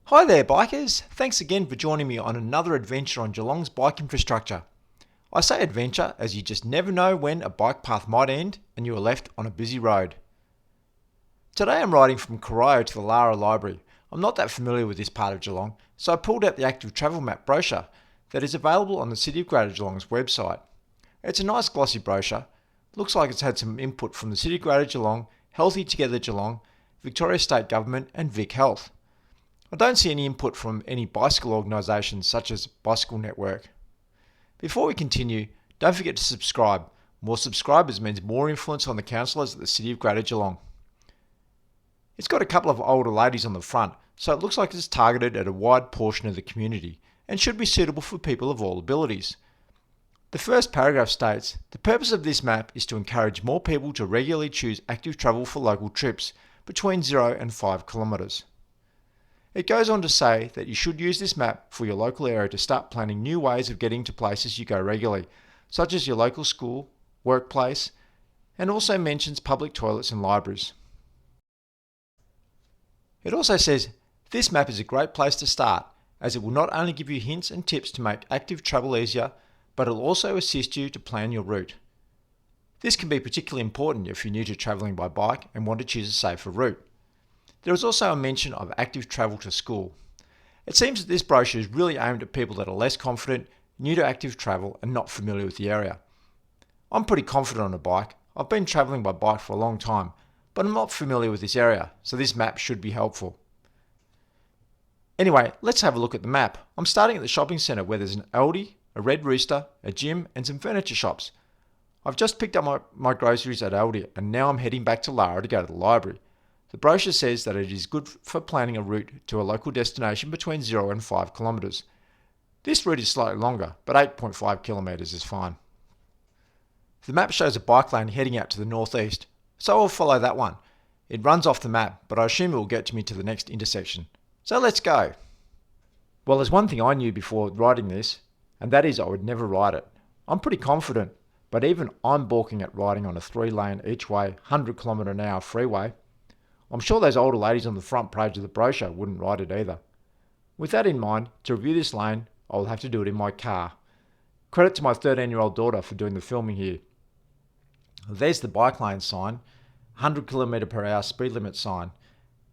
Hi there bikers, thanks again for joining me on another adventure on Geelong's bike infrastructure. I say adventure as you just never know when a bike path might end and you are left on a busy road. Today I'm riding from Corio to the Lara library. I'm not that familiar with this part of Geelong, so I pulled out the active travel map brochure that is available on the City of Greater Geelong's website. It's a nice glossy brochure, looks like it's had some input from the City of Greater Geelong, Healthy Together Geelong, Victoria State Government and Vic Health. I don't see any input from any bicycle organisations such as Bicycle Network. Before we continue, don't forget to subscribe. More subscribers means more influence on the councillors at the City of Greater Geelong. It's got a couple of older ladies on the front, so it looks like it's targeted at a wide portion of the community and should be suitable for people of all abilities. The first paragraph states, the purpose of this map is to encourage more people to regularly choose active travel for local trips between 0 and 5 kilometres. It goes on to say that you should use this map for your local area to start planning new ways of getting to places you go regularly, such as your local school, workplace, and also mentions public toilets and libraries. It also says, this map is a great place to start, as it will not only give you hints and tips to make active travel easier, but it will also assist you to plan your route. This can be particularly important if you're new to travelling by bike and want to choose a safer route. There is also a mention of active travel to school. It seems that this brochure is really aimed at people that are less confident, new to active travel and not familiar with the area. I'm pretty confident on a bike. I've been travelling by bike for a long time, but I'm not familiar with this area, so this map should be helpful. Anyway, let's have a look at the map. I'm starting at the shopping centre where there's an Aldi, a Red Rooster, a gym and some furniture shops. I've just picked up my groceries at Aldi and now I'm heading back to Lara to go to the library. The brochure says that it is good for planning a route to a local destination between 0 and 5 kilometres. This route is slightly longer, but 8.5 kilometres is fine. The map shows a bike lane heading out to the northeast, so I'll follow that one. It runs off the map, but I assume it will get me to the next intersection. So let's go. Well, there's one thing I knew before riding this, and that is I would never ride it. I'm pretty confident, but even I'm balking at riding on a 3-lane each way, 100 km/h freeway. I'm sure those older ladies on the front page of the brochure wouldn't ride it either. With that in mind, to review this lane, I will have to do it in my car. Credit to my 13-year-old daughter for doing the filming here. There's the bike lane sign, 100 km/h speed limit sign,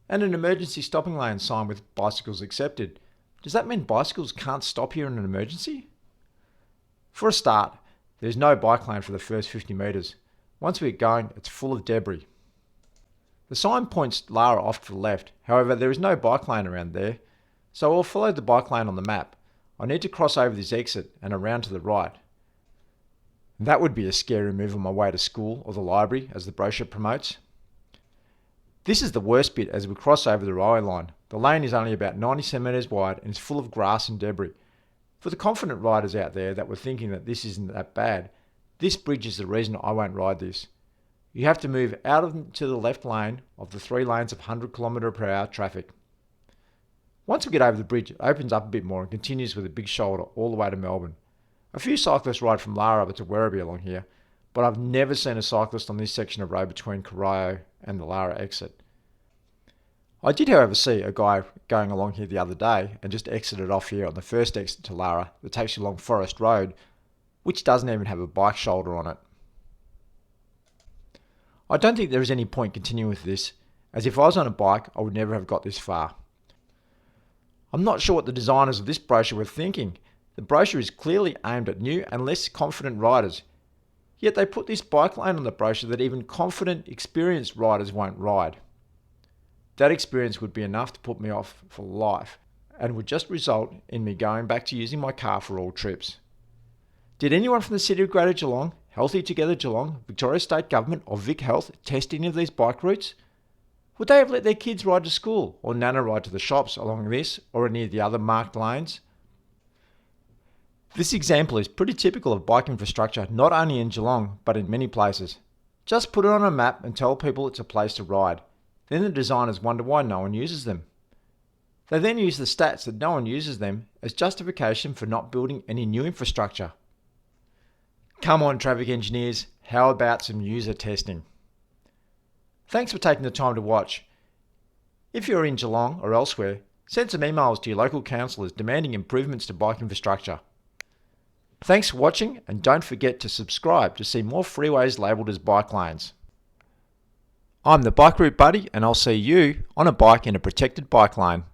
and an emergency stopping lane sign with bicycles accepted. Does that mean bicycles can't stop here in an emergency? For a start, there's no bike lane for the first 50 metres. Once we get going, it's full of debris. The sign points Lara off to the left, however there is no bike lane around there, so I'll follow the bike lane on the map. I need to cross over this exit and around to the right. That would be a scary move on my way to school or the library, as the brochure promotes. This is the worst bit as we cross over the railway line. The lane is only about 90 centimetres wide and is full of grass and debris. For the confident riders out there that were thinking that this isn't that bad, this bridge is the reason I won't ride this. You have to move out to the left lane of the 3 lanes of 100 km/h traffic. Once we get over the bridge, it opens up a bit more and continues with a big shoulder all the way to Melbourne. A few cyclists ride from Lara to Werribee along here, but I've never seen a cyclist on this section of road between Corio and the Lara exit. I did, however, see a guy going along here the other day and just exited off here on the first exit to Lara that takes you along Forest Road, which doesn't even have a bike shoulder on it. I don't think there is any point continuing with this, as if I was on a bike, I would never have got this far. I'm not sure what the designers of this brochure were thinking. The brochure is clearly aimed at new and less confident riders, yet they put this bike lane on the brochure that even confident, experienced riders won't ride. That experience would be enough to put me off for life, and would just result in me going back to using my car for all trips. Did anyone from the City of Greater Geelong, Healthy Together Geelong, Victoria State Government or Vic Health test any of these bike routes? Would they have let their kids ride to school or Nana ride to the shops along this or any of the other marked lanes? This example is pretty typical of bike infrastructure not only in Geelong but in many places. Just put it on a map and tell people it's a place to ride. Then the designers wonder why no one uses them. They then use the stats that no one uses them as justification for not building any new infrastructure. Come on, traffic engineers, how about some user testing? Thanks for taking the time to watch. If you're in Geelong or elsewhere, Send some emails to your local councillors demanding improvements to bike infrastructure. Thanks for watching, and don't forget to subscribe to see more freeways labelled as bike lanes. I'm the Bike Route Buddy, and I'll see you on a bike in a protected bike lane.